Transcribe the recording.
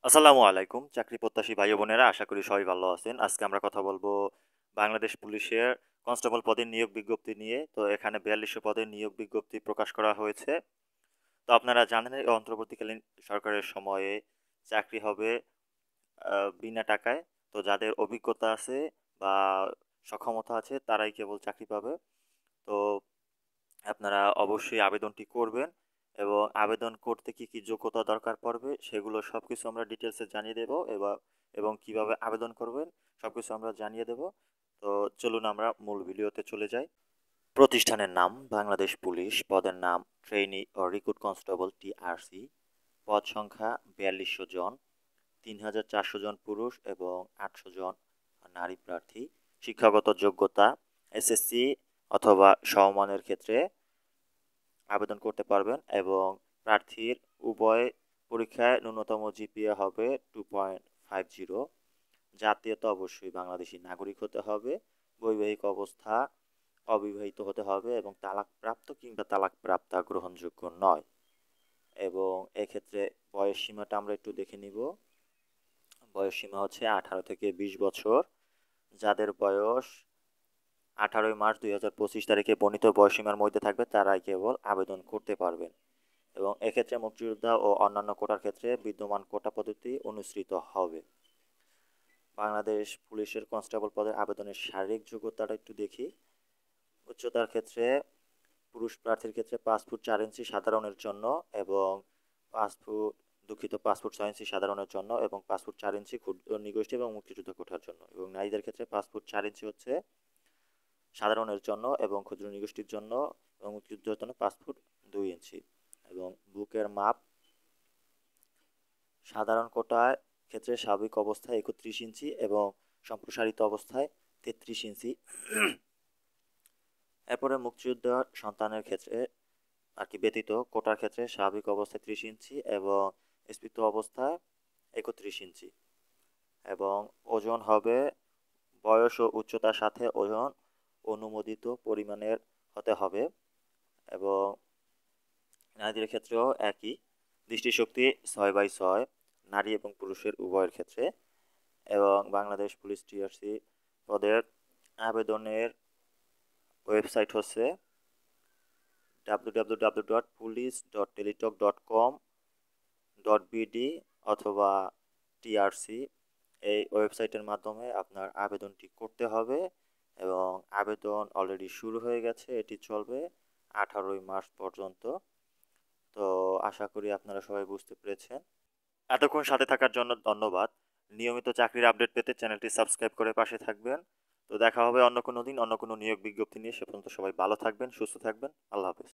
আসসালামু আলাইকুম চাকরি প্রত্যাশী ভাই ও বোনেরা, আশা করি সবাই ভালো আছেন। আজকে আমরা কথা বলবো বাংলাদেশ পুলিশের কনস্টেবল পদের নিয়োগ বিজ্ঞপ্তি নিয়ে। তো এখানে 4200 পদের নিয়োগ বিজ্ঞপ্তি প্রকাশ করা হয়েছে। তো আপনারা জানেন এই অন্তর্বর্তীকালীন সরকারের সময়ে চাকরি হবে বিনা টাকায়। তো যাদের অভিজ্ঞতা আছে বা সক্ষমতা আছে তারাই কেবল চাকরি পাবে। তো আপনারা অবশ্যই আবেদনটি করবেন এবং আবেদন করতে কি কি যোগ্যতা দরকার পড়বে সেগুলো সব কিছু আমরা ডিটেলসে জানিয়ে দেবো এবং কিভাবে আবেদন করবেন সব কিছু আমরা জানিয়ে দেব। তো চলুন আমরা মূল ভিডিওতে চলে যাই। প্রতিষ্ঠানের নাম বাংলাদেশ পুলিশ, পদের নাম ট্রেইনি ও রিক্রুট কনস্টেবল টিআরসি, পদ সংখ্যা 4200 জন, 3400 জন পুরুষ এবং 800 জন নারী প্রার্থী। শিক্ষাগত যোগ্যতা এসএসসি অথবা সমমানের ক্ষেত্রে আবেদন করতে পারবেন এবং প্রার্থীর উভয় পরীক্ষায় ন্যূনতম জিপিএ হবে 2.50। জাতীয়তা অবশ্যই বাংলাদেশি নাগরিক হতে হবে। বৈবাহিক অবস্থা অবিবাহিত হতে হবে এবং তালাকপ্রাপ্ত কিংবা তালাকপ্রাপ্তা গ্রহণযোগ্য নয়। এবং এক্ষেত্রে বয়স সীমাটা আমরা একটু দেখে নিব। বয়স সীমা হচ্ছে 18 থেকে 20 বছর। যাদের বয়স 18 মার্চ 2025 তারিখে বর্ণিত বয়সসীমার মধ্যে থাকবে তারাই কেবল আবেদন করতে পারবেন। এবং এক্ষেত্রে মুক্তিযোদ্ধা ও অন্যান্য কোটার ক্ষেত্রে বিদ্যমান কোটা পদ্ধতি অনুসৃত হবে। বাংলাদেশ পুলিশের কনস্টেবল পদের আবেদনের শারীরিক যোগ্যতাটা একটু দেখি। উচ্চতার ক্ষেত্রে পুরুষ প্রার্থীর ক্ষেত্রে 5 ফুট 4 ইঞ্চি সাধারণের জন্য এবং 5 ফুট 6 ইঞ্চি সাধারণের জন্য এবং 5 ফুট 4 ইঞ্চি ক্ষুদ্র নৃগোষ্ঠী এবং মুক্তিযুদ্ধ কোটার জন্য। এবং নারীদের ক্ষেত্রে 5 ফুট 4 ইঞ্চি হচ্ছে সাধারণের জন্য এবং ক্ষুদ্র নৃগোষ্ঠীর জন্য এবং মুক্তিযুদ্ধের জন্য 5 ফুট 2 ইঞ্চি। এবং বুকের মাপ সাধারণ কোটার ক্ষেত্রে স্বাভাবিক অবস্থায় 31 ইঞ্চি এবং সম্প্রসারিত অবস্থায় 33 ইঞ্চি। এরপরে মুক্তিযুদ্ধ সন্তানের ক্ষেত্রে আর কি ব্যতীত কোটার ক্ষেত্রে স্বাভাবিক অবস্থায় 30 ইঞ্চি এবং স্ফীত অবস্থায় 31 ইঞ্চি। এবং ওজন হবে বয়স ও উচ্চতার সাথে ওজন অনুমোদিত পরিমাণের হতে হবে। এবং নারীদের ক্ষেত্রেও একই, দৃষ্টিশক্তি 6/6 নারী এবং পুরুষের উভয়ের ক্ষেত্রে। এবং বাংলাদেশ পুলিশ টিআরসি পদের আবেদনের ওয়েবসাইট হচ্ছে www.police.teletalk.com.bd অথবা টিআরসি। এই ওয়েবসাইটের মাধ্যমে আপনার আবেদনটি করতে হবে এবং আবেদন অলরেডি শুরু হয়ে গেছে। এটি চলবে 18 মার্চ পর্যন্ত। তো আশা করি আপনারা সবাই বুঝতে পেরেছেন। এতক্ষণ সাথে থাকার জন্য ধন্যবাদ। নিয়মিত চাকরির আপডেট পেতে চ্যানেলটি সাবস্ক্রাইব করে পাশে থাকবেন। তো দেখা হবে অন্য কোনো দিন অন্য কোনো নিয়োগ বিজ্ঞপ্তি নিয়ে। সে পর্যন্ত সবাই ভালো থাকবেন, সুস্থ থাকবেন। আল্লাহ হাফেজ।